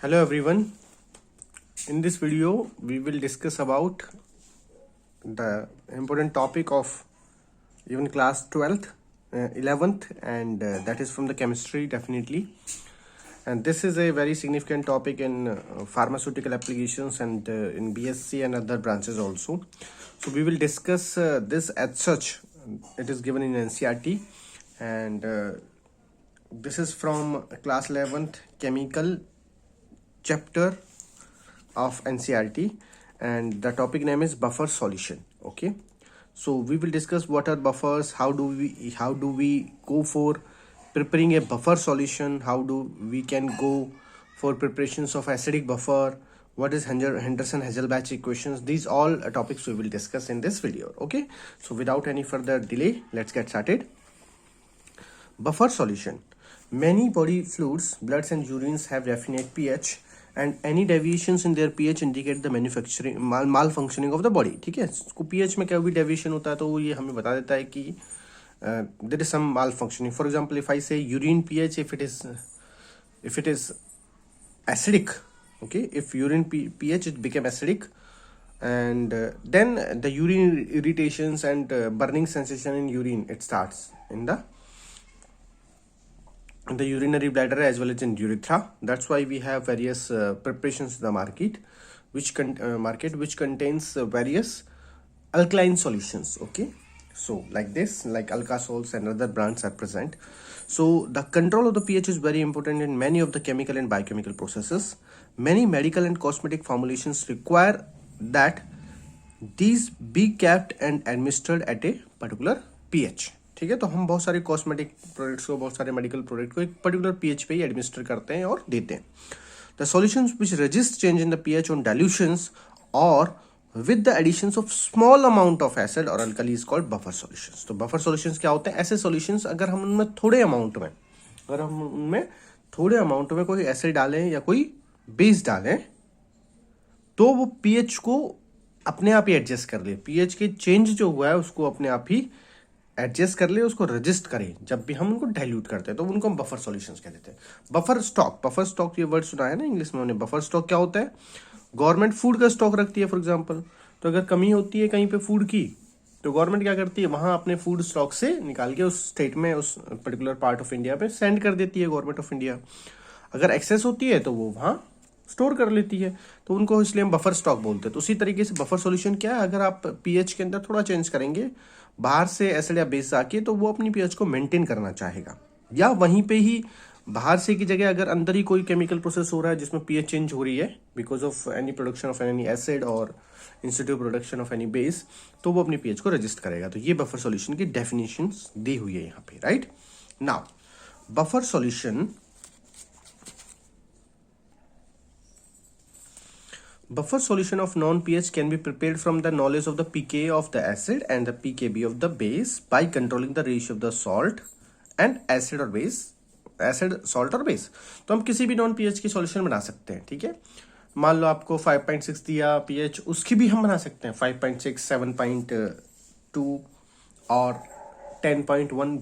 Hello everyone. In this video, we will discuss about the important topic of even class 12th, 11th, and that is from the chemistry definitely. And this is a very significant topic in pharmaceutical applications and in BSc and other branches also. So we will discuss this as such. It is given in NCERT, and this is from class 11th chemical chapter of NCERT, and the topic name is buffer solution. Okay, so we will discuss what are buffers, how do we go for preparing a buffer solution, how do we can go for preparations of acidic buffer, what is Henderson-Hasselbalch equations. These all topics we will discuss in this video. Okay, so without any further delay, let's get started. Buffer solution. Many body fluids, bloods and urines have definite pH, and any deviations in their pH indicate the manufacturing malfunctioning of the body. ठीक है, इसको pH में क्या भी deviation होता है तो वो ये हमें बता देता है कि there is some malfunctioning. For example, if I say urine pH, if it is acidic, okay, if urine pH it became acidic, and then the urine irritations and burning sensation in urine it starts in the urinary bladder as well as in urethra. That's why we have various preparations in the market which contains various alkaline solutions. Okay, so like this, like Alka-Sols and other brands are present. So the control of the pH is very important in many of the chemical and biochemical processes. Many medical and cosmetic formulations require that these be kept and administered at a particular pH. ठीक है, तो हम बहुत सारे cosmetic products को, बहुत सारे medical product को एक पर्टिकुलर पीएच पे ही एडमिनिस्टर करते हैं और देते हैं. The solutions which resist change in the pH on dilutions और with the additions of small amount of acid और alkali is called buffer solutions. तो बफर सॉल्यूशंस क्या होते हैं? ऐसे सॉल्यूशंस अगर हम उनमें थोड़े अमाउंट में कोई एसिड डालें या कोई बेस डालें तो वो पीएच को अपने आप ही एडजस्ट कर ले, पीएच के चेंज जो हुआ है उसको अपने आप ही एडजस्ट कर ले, उसको रजिस्ट करें. जब भी हम उनको डाइल्यूट करते हैं तो उनको हम बफर सॉल्यूशंस कह देते हैं. बफर स्टॉक ये वर्ड सुना है ना इंग्लिश में. उन्हें बफर स्टॉक क्या होता है? गवर्नमेंट फूड का स्टॉक रखती है फॉर एग्जांपल, तो अगर कमी होती है कहीं पे फूड की तो गवर्नमेंट क्या करती है, वहां अपने फूड स्टॉक से निकाल के उस स्टेट में, उस पर्टिकुलर पार्ट ऑफ इंडिया पे सेंड कर देती है गवर्नमेंट ऑफ इंडिया. अगर एक्सेस होती है तो वो वहां स्टोर कर लेती है, तो उनको इसलिए हम बफर स्टॉक बोलते हैं. तो उसी तरीके से बफर सॉल्यूशन क्या है? अगर आप पीएच के अंदर थोड़ा चेंज करेंगे बाहर से एसिड या बेस आके, तो वो अपनी पीएच को मेंटेन करना चाहेगा. या वहीं पे ही बाहर से की जगह अगर अंदर ही कोई केमिकल प्रोसेस हो रहा है जिसमें पीएच चेंज हो रही है because of any production of any acid और instead production of any base, तो वो अपनी पीएच को रजिस्ट करेगा. तो ये बफर सॉल्यूशन की डेफिनेशंस दी हुई है यहाँ पे. Right now buffer solution, buffer solution of non-pH can be prepared from the knowledge of the pK of the acid and the pKb of the base by controlling the ratio of the salt and acid or base, acid, salt और base. तो हम किसी भी non pH की solution बना सकते हैं. ठीक है, मान लो आपको 5.6 दिया पीएच, उसकी भी हम बना सकते हैं 5.6, 7.2 और 10.1.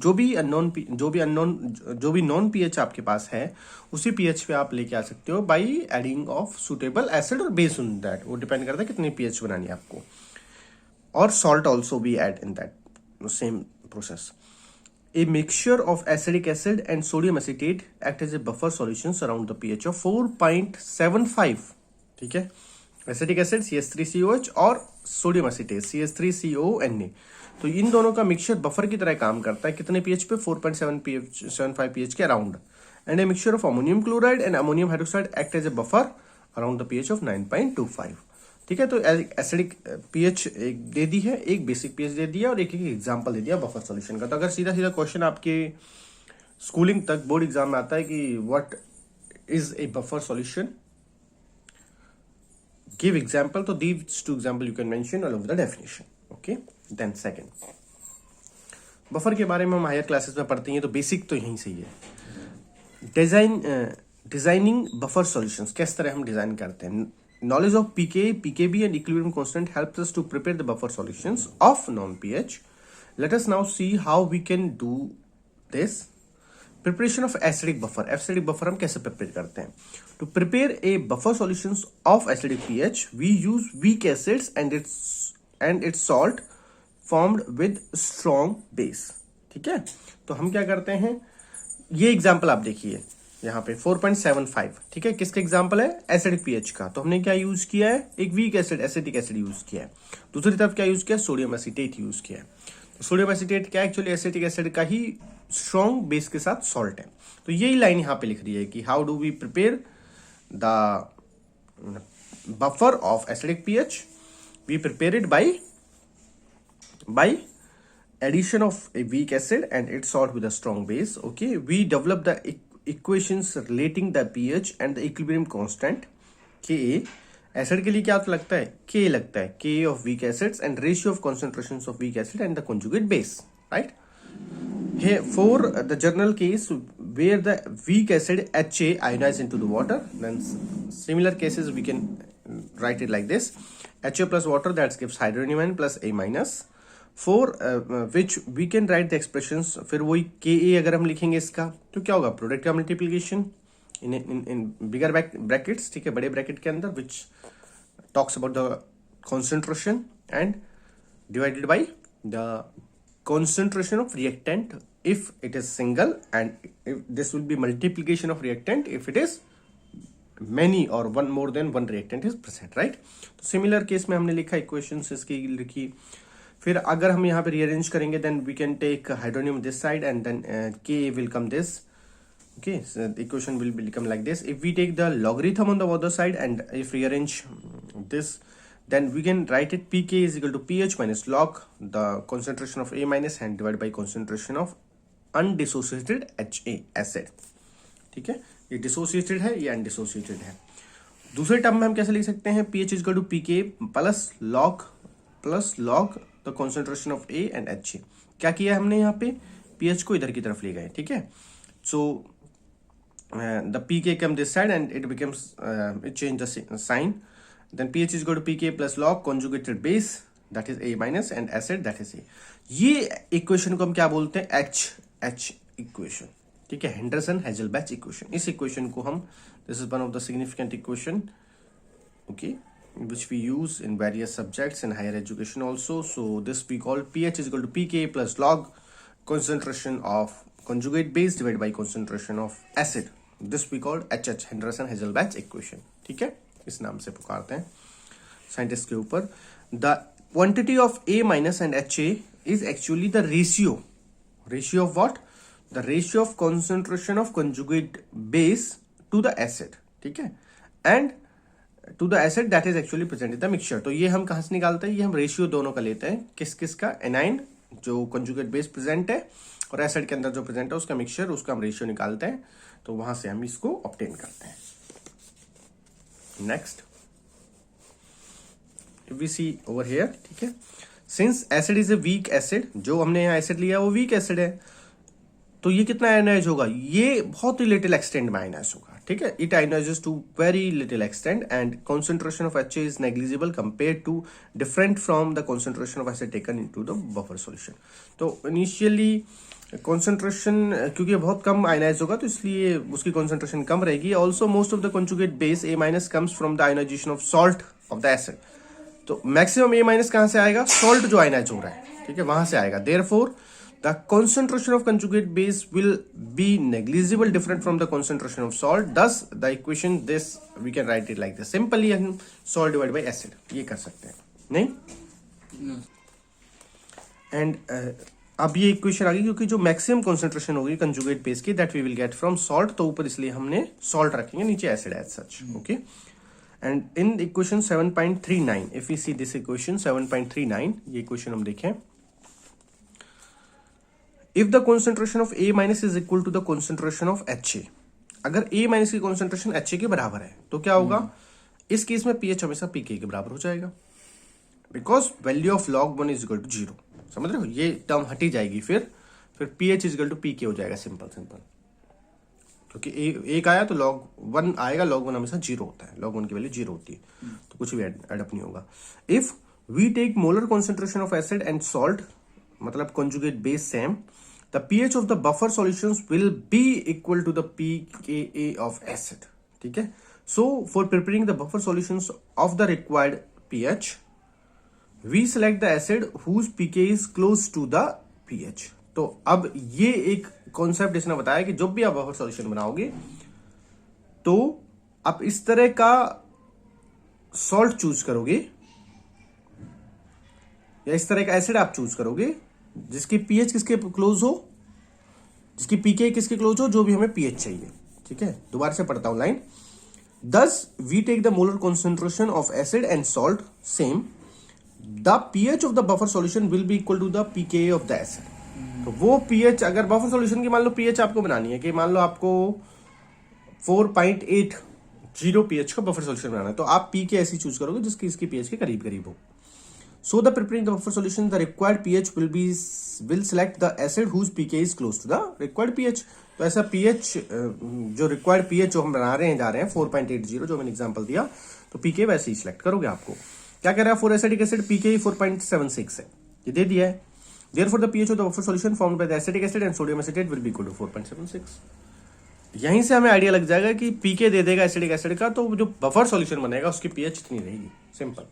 जो भी नॉन पीएच आपके पास है उसी पीएच पे आप लेके आ सकते हो by adding of suitable acid और बेस इन दैट. वो डिपेंड करता है कितनी पीएच बनानी है आपको, और salt also be add in that same process. A mixture of acetic acid and sodium acetate act as a buffer solutions around the pH of 4.75. ठीक है, एसिटिक एसिड CH3COH और सोडियम एसिटेट CH3CONA. तो इन दोनों का mixture buffer की तरह काम करता है. कितने पीएच पे? 4.75 पीएच के around. And a mixture of ammonium chloride and ammonium hydroxide act as a buffer around the pH of 9.25. ठीक है, तो एसिडिक पीएच एक दे दी है, एक बेसिक पीएच दे दिया और एक एग्जांपल दे दिया बफर सॉल्यूशन का. तो अगर सीधा क्वेश्चन आपके स्कूलिंग तक बोर्ड एग्जाम में आता है कि what is a buffer solution, give example, तो these two example you can mention all over the definition. Okay, then second, buffer के बारे में हम हायर क्लासेस में पढ़ते हैं, तो बेसिक तो यहीं से ही है. डिजाइनिंग बफर सॉल्यूशंस, किस तरह हम डिजाइन करते हैं. Knowledge of pK, pKb and equilibrium constant helps us to prepare the buffer solutions of known pH. Let us now see how we can do this. Preparation of acidic buffer. Acidic buffer हम कैसे prepare करते हैं? To prepare a buffer solutions of acidic pH we use weak acids and its salt formed with strong base. ठीक है, तो हम क्या करते हैं, ये एग्जाम्पल आप देखिए यहाँ पे 4.75। ठीक है, किसका एग्जाम्पल है? एसिडिक पीएच का। तो हमने क्या यूज किया है? एक weak acid acetic acid use किया है। दूसरी तरफ क्या यूज किया? सोडियम एसीटेट यूज किया है। तो सोडियम एसीटेट क्या एक्चुअली एसिटिक एसिड का ही स्ट्रॉन्ग बेस के साथ सॉल्ट है। तो यही लाइन यहाँ पे लिख रही है कि how do we prepare the buffer of acidic pH? We prepare it by addition of a weak acid and its salt with a strong base. Okay, we develop the equations relating the pH and the equilibrium constant Ka. Acid के लिए क्या लगता है? K लगता है, Ka of weak acids and ratio of concentrations of weak acid and the conjugate base, right? Here for the general case where the weak acid HA ionized into the water, then similar cases we can write it like this: HA plus water, that gives hydrogen ion plus A minus. For which we can write the expressions, फिर वही Ka अगर हम लिखेंगे इसका तो क्या होगा? Product का मल्टीप्लीकेशन इन बिगर ब्रैकेट्स। ठीक है, बड़े ब्रैकेट के अंदर, which talks about the concentration and divided by the concentration of reactant if it is single, and if this will be multiplication of reactant if it is many or one more than one reactant is present, right? तो similar case में हमने लिखा, equations इसकी लिखी। फिर अगर हम यहाँ पे रीअरेंज करेंगे then we can take hydronium this side and then K will come this. Okay, so the equation will become like this. If we take the logarithm on the other side and if rearrange this, then we can write it Pk is equal to pH minus log the concentration of A minus and divided by concentration of undissociated HA acid. ठीक है, ये dissociated है, ये undissociated है। दूसरे term में हम कैसे लिख सकते हैं? pH is equal to Pk plus log the concentration of A and HA। क्या किया हमने यहाँ पे? pH को इधर की तरफ ले गए। ठीक है, so the Pk come this side and it becomes it change the sign, then pH is equal to Pk plus log conjugated base that is A minus and acid that is A। ये equation को हम क्या बोलते हैं? H equation. ठीक है, Henderson Hasselbalch equation. इस equation को हम, this is one of the significant equation, okay, which we use in various subjects in higher education also. So this we call pH is equal to Pk plus log concentration of conjugate base divided by concentration of acid. This we call HH, Henderson Hazelbach equation. ठीक है, इस नाम से पुकारते हैं scientist के ऊपर। The quantity of A minus and HA is actually the ratio of what? The ratio of concentration of conjugate base to the acid. ठीक है, and to the acid that is actually present in the mixture. तो ये हम कहाँ से निकालते हैं? ये हम रेशियो दोनों का लेते हैं। किस का? एनाइन जो कंजुगेट बेस प्रेजेंट है और एसिड के अंदर जो प्रेजेंट है उसका मिक्सचर, उसका हम रेशियो निकालते हैं। तो वहां से हम इसको ऑब्टेन करते हैं। Next if we see over here, ठीक है, since acid is a weak acid, जो हमने यहाँ एसिड लिया वो वीक एसिड है, तो ये कितना आयनाइज होगा? ये बहुत ही लिटिल एक्सटेंट में आयनाइज होगा। ठीक है, it ionises to very little extent and concentration of HA is negligible compare to different from the concentration of acid taken into the buffer solution. तो इनिशियली कॉन्सेंट्रेशन क्योंकि बहुत कम आयनाइज होगा तो इसलिए उसकी कॉन्सेंट्रेशन कम रहेगी। Also most of the conjugate base A minus comes from the ionisation of salt of the acid. तो मैक्सिमम A माइनस कहां से आएगा? सॉल्ट जो आयनाइज हो रहा है, ठीक है, वहां से आएगा। Therefore the concentration of conjugate base will be negligible different from the concentration of salt. Thus the equation this we can write it like this simply, हम salt divided by acid ये कर सकते हैं, नहीं? एंड अब ये equation आ गई क्योंकि जो मैक्सिमम कॉन्सेंट्रेशन होगी कंजुगेट बेस की that we will get from salt, तो ऊपर इसलिए हमने सॉल्ट रखेंगे, नीचे acid as such, okay. And in equation 7.39 if we see this equation 7.39, ये इक्वेशन हम देखें, if the concentration of A minus is equal to the concentration of HA, अगर A माइनस की कॉन्सेंट्रेशन HA के बराबर है तो क्या होगा? इस केस में pH हमेशा Pk के बराबर हो जाएगा, because value of log 1 is equal to 0। समझ रहे हो, ये टर्म हटी जाएगी, फिर pH is equal to Pk हो जाएगा, सिंपल क्योंकि एक आया तो log 1 आएगा, log 1 हमेशा 0 होता है, log 1 की वैल्यू 0 होती है, तो कुछ भी एडअप नहीं होगा। If we take molar concentration of acid and salt, मतलब conjugate base same, the pH of the buffer solutions will be equal to the pKa of acid. ठीक है. So for preparing the buffer solutions of the required pH we select the acid whose pK is close to the pH. तो अब ये एक concept इसने बताया कि जब भी आप बफर सॉल्यूशन बनाओगे तो आप इस तरह का सॉल्ट चूज करोगे या इस तरह का एसिड आप चूज करोगे जिसकी pH किसके क्लोज हो, जिसकी pK किसके क्लोज हो, जो भी हमें pH चाहिए. ठीक है. दोबारा से पढ़ता हूं line. Thus we take the molar concentration of acid and salt same. The pH of the buffer solution will be equal to the pKa of the acid. तो वो pH अगर बफर सॉल्यूशन की मान लो pH आपको बनानी है कि मान लो आपको 4.80 pH का बफर सॉल्यूशन बनाना है तो आप pK ऐसी चूज करोगे जिसकी इसकी pH के करीब करीब हो. So the preparing the buffer solution, the required pH will select the acid whose pK is close to the required pH. तो ऐसा pH जो required pH जो हम बना रहे हैं जा रहे हैं 4.80 जो मैंने एग्जांपल दिया तो pK वैसे ही सिलेक्ट करोगे. आपको क्या कह रहा है, फॉर एसिडिक एसिड pK 4.76 है, ये दे दिया है. Therefore the pH of the buffer solution formed by the acetic acid and sodium acetate will be equal to 4.76. यहीं से हमें आइडिया लग जाएगा कि pK दे देगा एसिडिक एसिड का तो जो बफर सॉल्यूशन बनेगा उसकी pH इतनी रहेगी. Simple.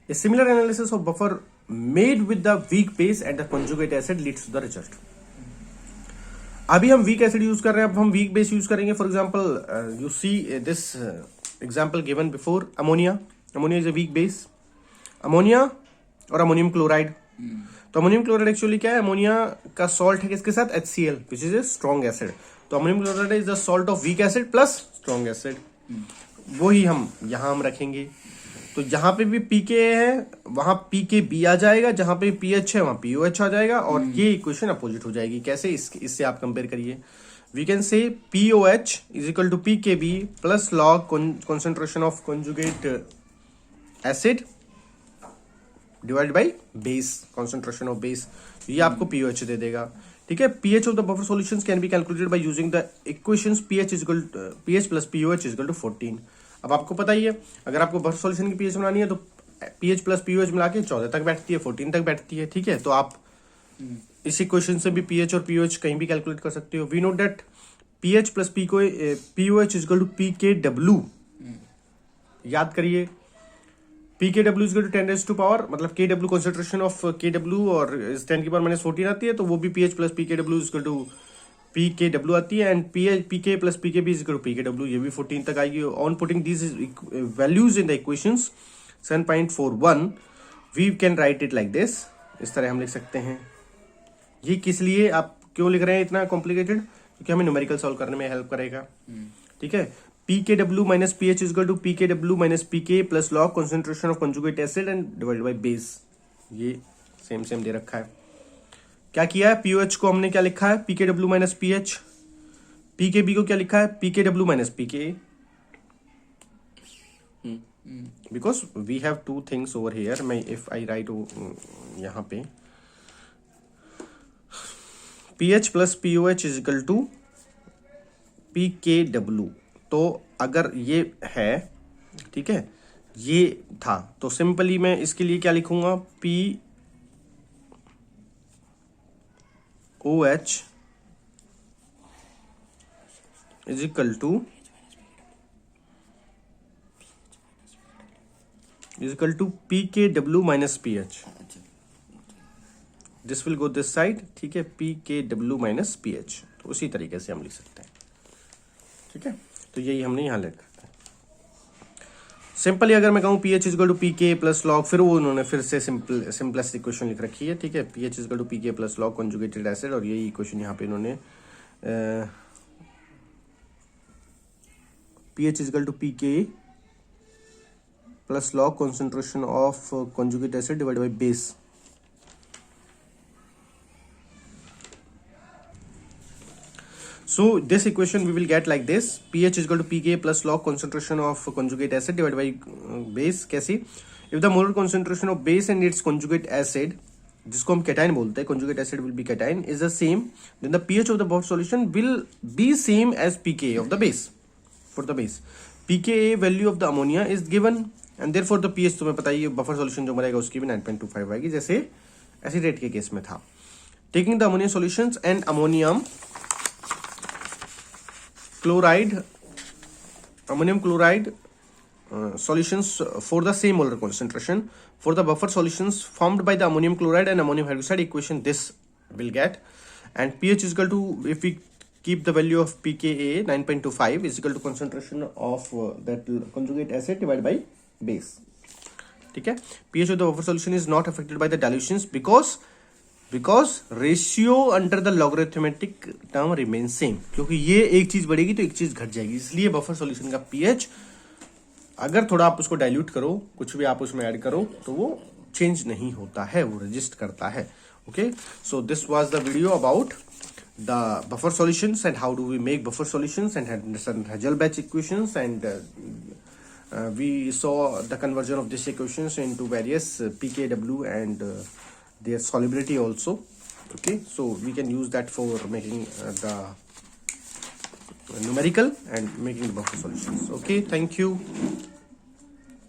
A similar analysis of buffer made with the weak base and the conjugate acid leads to the result. अभी हम weak acid यूज कर रहे हैं, अब हम weak base यूज करेंगे. For example, you see this example given before. Ammonia. Ammonia is a weak base. Ammonia और ammonium chloride. तो अमोनियम क्लोराइड एक्चुअली क्या है, अमोनिया का सॉल्ट है किसके साथ, HCl which is a strong acid. तो ammonium chloride is the salt of weak acid plus strong acid. वही हम यहां रखेंगे. तो जहां पे भी pK है वहां pKb आ जाएगा, जहां पे pH है वहां POH आ जाएगा और ये इक्वेशन अपोजिट हो जाएगी. कैसे, इससे आप कंपेयर करिए. We can say POH is equal to pKb plus log concentration of conjugate acid divide by base, concentration of base. ये आपको POH दे देगा. ठीक है. pH of the buffer solutions can be calculated by using the equations pH plus POH is equal to 14. अब आपको पता ही है अगर आपको बफर सॉल्यूशन की pH बनानी है तो pH प्लस POH मिला के 14 तक बैठती है, 14 तक बैठती है. ठीक है. तो आप इस इक्वेशन से भी pH और POH कहीं भी कैलकुलेट कर सकते हो. We know that pH plus POH is equal to pKw. याद करिए pKw is equal to 10 raise to power, मतलब Kw कॉन्सेंट्रेशन ऑफ Kw और 10 की पावर -14 आती है तो वो भी pH plus pKw is equal to pKw आती है. And pK plus pKb is equal to pKw, ये भी 14 तक आएगी. On putting this values in the equations 7.41 we can write it like this. इस तरह हम लिख सकते हैं. ये किस लिए आप क्यों लिख रहे हैं इतना कॉम्प्लिकेटेड, क्योंकि हमें न्यूमेरिकल सॉल्व करने में हेल्प करेगा. ठीक है. pKw minus pH is equal to pKw minus pK plus log concentration of conjugate acid and divided by base. ये सेम दे रखा है. क्या किया है, POH को हमने क्या लिखा है, pKw माइनस PH. pKb को क्या लिखा है, pKw minus pKa. Because we have two things over here. मैं इफ आई राइट यहां पे pH plus POH is equal to pKw. तो अगर ये है, ठीक है, ये था तो सिंपली मैं इसके लिए क्या लिखूंगा, OH is equal to pKw minus pH. This will go this side. ठीक है. pKw minus pH. तो उसी तरीके से हम लिख सकते हैं. ठीक है. तो यही हमने यहाँ लिखा है. सिंपली अगर मैं कहूँ pH is equal to pK plus log, फिर वो उन्होंने फिर से सिंपलेस्ट इक्वेशन लिख रखी है. ठीक है. pH is equal to pK plus log conjugated acid और यही इक्वेशन यहाँ पे इन्होंने pH is equal to pK plus log concentration of conjugate acid divide by base. So this equation we will get like this. pH is equal to pK plus log concentration of conjugate acid divided by base. कैसी? If the molar concentration of base and its conjugate acid, जिसको हम cation बोलते हैं, conjugate acid will be cation, is the same, then the pH of the buffer solution will be same as pKa of the base. For the base, pKa value of the ammonia is given and therefore the pH तुम्हें पता ही है, buffer solution जो बनेगा उसकी भी 9.25 आएगी, जैसे acetate के केस में था. taking the ammonium solutions and ammonium chloride solutions for the same molar concentration. For the buffer solutions formed by the ammonium chloride and ammonium hydroxide equation, this will get, and pH is equal to, if we keep the value of pKa 9.25 is equal to concentration of that conjugate acid divided by base. ठीक है, pH of the buffer solution is not affected by the dilutions because ratio under the logarithmetic term remains same. क्योंकि ये एक चीज बढ़ेगी तो एक चीज घट जाएगी, इसलिए बफर सॉल्यूशन का pH अगर थोड़ा आप उसको डाइल्यूट करो, कुछ भी आप उसमें ऐड करो, तो वो चेंज नहीं होता है, वो रेजिस्ट करता है. Okay, so this was the video about the buffer solutions and how do we make buffer solutions and Hazel-Bach equations, and we saw the conversion of these equations into various pKw and their solubility also. Okay, so we can use that for making the numerical and making the buffer solutions. Okay, thank you.